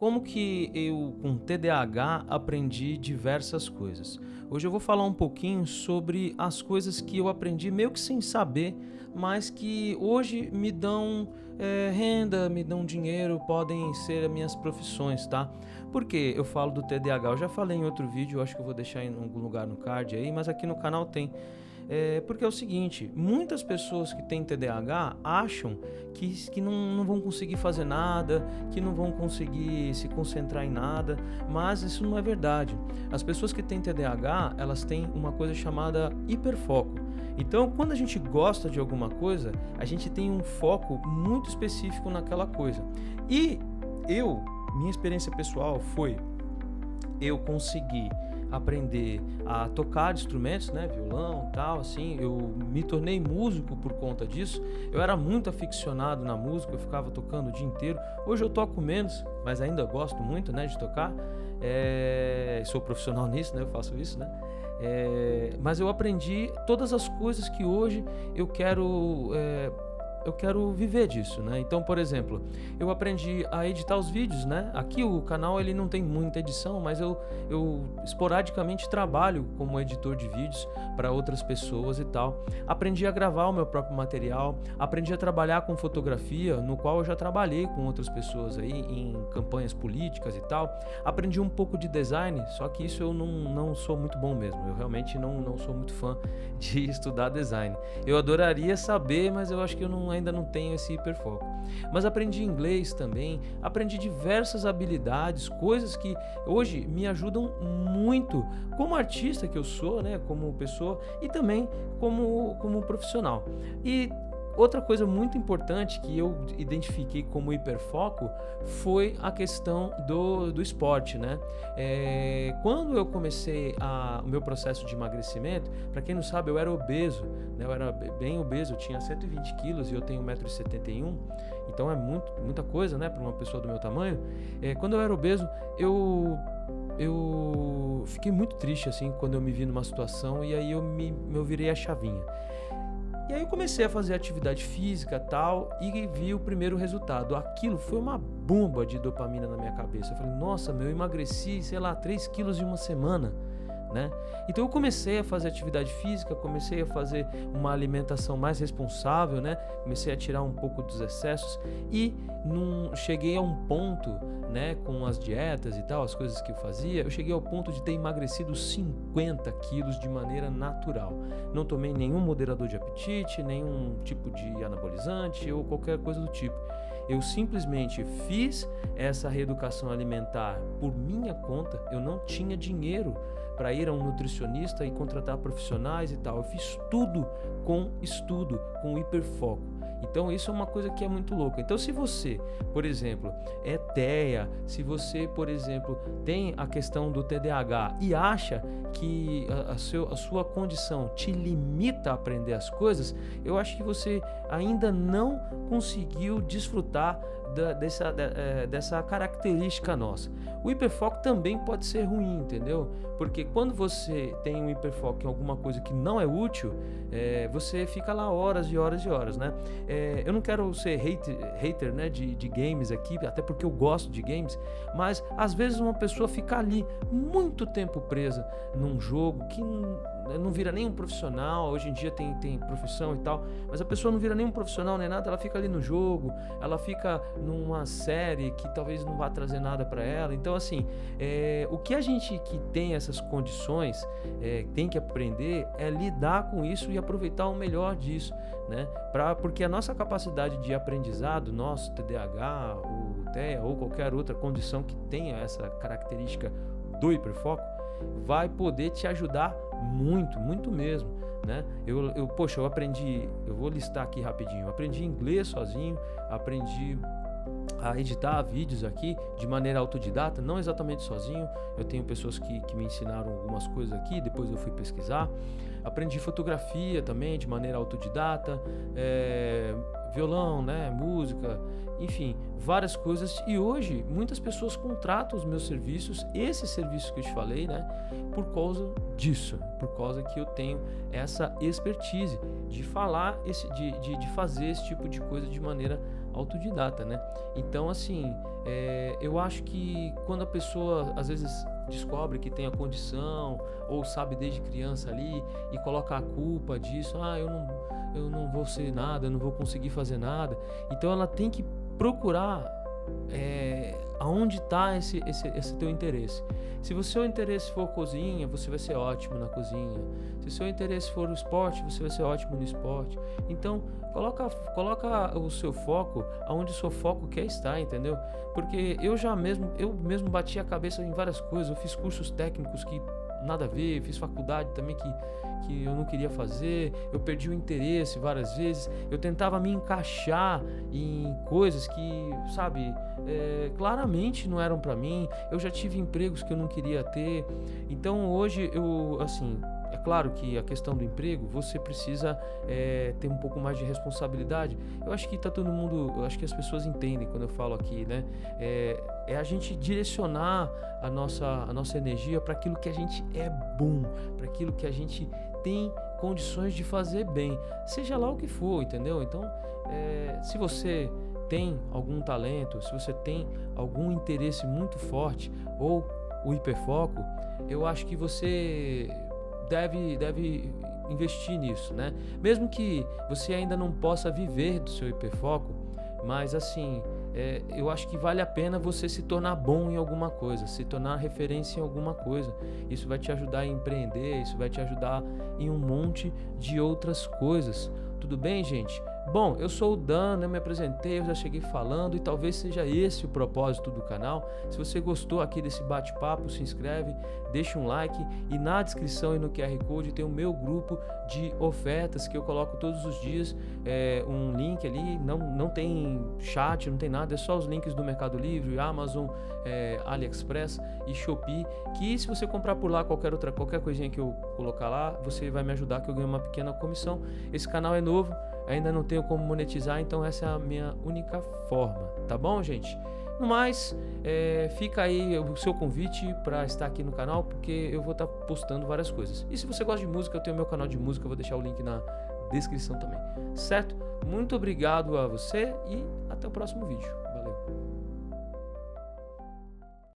Como que eu, com TDAH, aprendi diversas coisas? Hoje eu vou falar um pouquinho sobre as coisas que eu aprendi meio que sem saber, mas que hoje me dão renda, me dão dinheiro, podem ser as minhas profissões, tá? Por que eu falo do TDAH? Eu já falei em outro vídeo, eu acho que eu vou deixar em algum lugar no card aí, mas aqui no canal tem. Porque é o seguinte, muitas pessoas que têm TDAH acham que não vão conseguir fazer nada, que não vão conseguir se concentrar em nada, mas isso não é verdade. As pessoas que têm TDAH, elas têm uma coisa chamada hiperfoco. Então, quando a gente gosta de alguma coisa, a gente tem um foco muito específico naquela coisa. E minha experiência pessoal foi eu consegui aprender a tocar instrumentos, né, violão, tal, assim, eu me tornei músico por conta disso. Eu era muito aficionado na música, eu ficava tocando o dia inteiro. Hoje eu toco menos, mas ainda gosto muito, né, de tocar. Sou profissional nisso, né, eu faço isso, né. Mas eu aprendi todas as coisas que hoje eu quero viver disso, né? Então, por exemplo, eu aprendi a editar os vídeos, né? Aqui o canal ele não tem muita edição, mas eu esporadicamente trabalho como editor de vídeos para outras pessoas e tal. Aprendi a gravar o meu próprio material, aprendi a trabalhar com fotografia, no qual eu já trabalhei com outras pessoas aí em campanhas políticas e tal. Aprendi um pouco de design, só que isso eu não sou muito bom mesmo. Eu realmente não sou muito fã de estudar design. Eu adoraria saber, mas eu acho que ainda não tenho esse hiperfoco. Mas aprendi inglês também, aprendi diversas habilidades, coisas que hoje me ajudam muito como artista que eu sou, né, como pessoa e também como profissional. E outra coisa muito importante que eu identifiquei como hiperfoco foi a questão do esporte, né? Quando eu comecei o meu processo de emagrecimento, para quem não sabe, eu era obeso, né? Eu era bem obeso, eu tinha 120 quilos e eu tenho 1,71 m, então é muita coisa, né, para uma pessoa do meu tamanho. Quando eu era obeso, eu fiquei muito triste assim quando eu me vi numa situação e aí eu virei a chavinha. E aí eu comecei a fazer atividade física tal e vi o primeiro resultado. Aquilo foi uma bomba de dopamina na minha cabeça. Eu falei, nossa, eu emagreci, sei lá, 3 quilos em uma semana, né? Então eu comecei a fazer atividade física, comecei a fazer uma alimentação mais responsável, né? Comecei a tirar um pouco dos excessos e cheguei a um ponto, né, com as dietas e tal, as coisas que eu fazia, eu cheguei ao ponto de ter emagrecido 50 quilos de maneira natural. Não tomei nenhum moderador de apetite, nenhum tipo de anabolizante ou qualquer coisa do tipo. Eu simplesmente fiz essa reeducação alimentar por minha conta, eu não tinha dinheiro para ir a um nutricionista e contratar profissionais e tal. Eu fiz tudo com estudo, com hiperfoco. Então isso é uma coisa que é muito louca. Então se você, por exemplo, é TEA, se você, por exemplo, tem a questão do TDAH e acha que a sua condição te limita a aprender as coisas, eu acho que você ainda não conseguiu desfrutar dessa característica nossa. O hiperfoco também pode ser ruim, entendeu? Porque quando você tem um hiperfoco em alguma coisa que não é útil, você fica lá horas e horas e horas, né? Eu não quero ser hater, né, de games aqui, até porque eu gosto de games, mas às vezes uma pessoa fica ali muito tempo presa num jogo que não vira nem um profissional. Hoje em dia tem profissão e tal, mas a pessoa não vira nem um profissional nem nada, ela fica ali no jogo, ela fica numa série que talvez não vá trazer nada para ela. Então assim, o que a gente que tem essas condições tem que aprender é lidar com isso e aproveitar o melhor disso, né? Porque a nossa capacidade de aprendizado, nosso TDAH, o TEA ou qualquer outra condição que tenha essa característica do hiperfoco, vai poder te ajudar muito, muito mesmo, né? Eu aprendi, eu vou listar aqui rapidinho, eu aprendi inglês sozinho, aprendi a editar vídeos aqui de maneira autodidata, não exatamente sozinho. Eu tenho pessoas que me ensinaram algumas coisas aqui, depois eu fui pesquisar. Aprendi fotografia também de maneira autodidata, violão, né, música, enfim, várias coisas. E hoje muitas pessoas contratam os meus serviços, esses serviços que eu te falei, né, por causa disso, por causa que eu tenho essa expertise de falar, de fazer esse tipo de coisa de maneira autodidata, né? Então, assim, Eu acho que quando a pessoa às vezes descobre que tem a condição ou sabe desde criança ali e coloca a culpa disso, eu não vou ser nada, eu não vou conseguir fazer nada, então ela tem que procurar aonde está esse teu interesse. Se o seu interesse for cozinha, você vai ser ótimo na cozinha. Se o seu interesse for o esporte, você vai ser ótimo no esporte. Então, coloca o seu foco aonde o seu foco quer estar, entendeu? Porque eu mesmo bati a cabeça em várias coisas. Eu fiz cursos técnicos que nada a ver, fiz faculdade também que eu não queria fazer, eu perdi o interesse várias vezes, eu tentava me encaixar em coisas que, sabe, claramente não eram pra mim, eu já tive empregos que eu não queria ter, então hoje é claro que a questão do emprego, você precisa ter um pouco mais de responsabilidade. Eu acho que eu acho que as pessoas entendem quando eu falo aqui, né? É a gente direcionar a nossa energia para aquilo que a gente é bom, para aquilo que a gente tem condições de fazer bem, seja lá o que for, entendeu? Então, se você tem algum talento, se você tem algum interesse muito forte ou o hiperfoco, eu acho que você deve investir nisso, né? Mesmo que você ainda não possa viver do seu hiperfoco, mas assim, eu acho que vale a pena você se tornar bom em alguma coisa, se tornar referência em alguma coisa. Isso vai te ajudar a empreender, isso vai te ajudar em um monte de outras coisas. Tudo bem, gente? Bom, eu sou o Dan, eu me apresentei, eu já cheguei falando e talvez seja esse o propósito do canal. Se você gostou aqui desse bate-papo, se inscreve, deixa um like e na descrição e no QR Code tem o meu grupo de ofertas que eu coloco todos os dias, um link ali, não tem chat, não tem nada, é só os links do Mercado Livre, Amazon, AliExpress e Shopee, que se você comprar por lá qualquer coisinha que eu colocar lá, você vai me ajudar que eu ganho uma pequena comissão. Esse canal é novo, ainda não tenho como monetizar, então essa é a minha única forma, tá bom, gente? No mais, fica aí o seu convite para estar aqui no canal, porque eu vou estar postando várias coisas. E se você gosta de música, eu tenho meu canal de música, eu vou deixar o link na descrição também, certo? Muito obrigado a você e até o próximo vídeo. Valeu!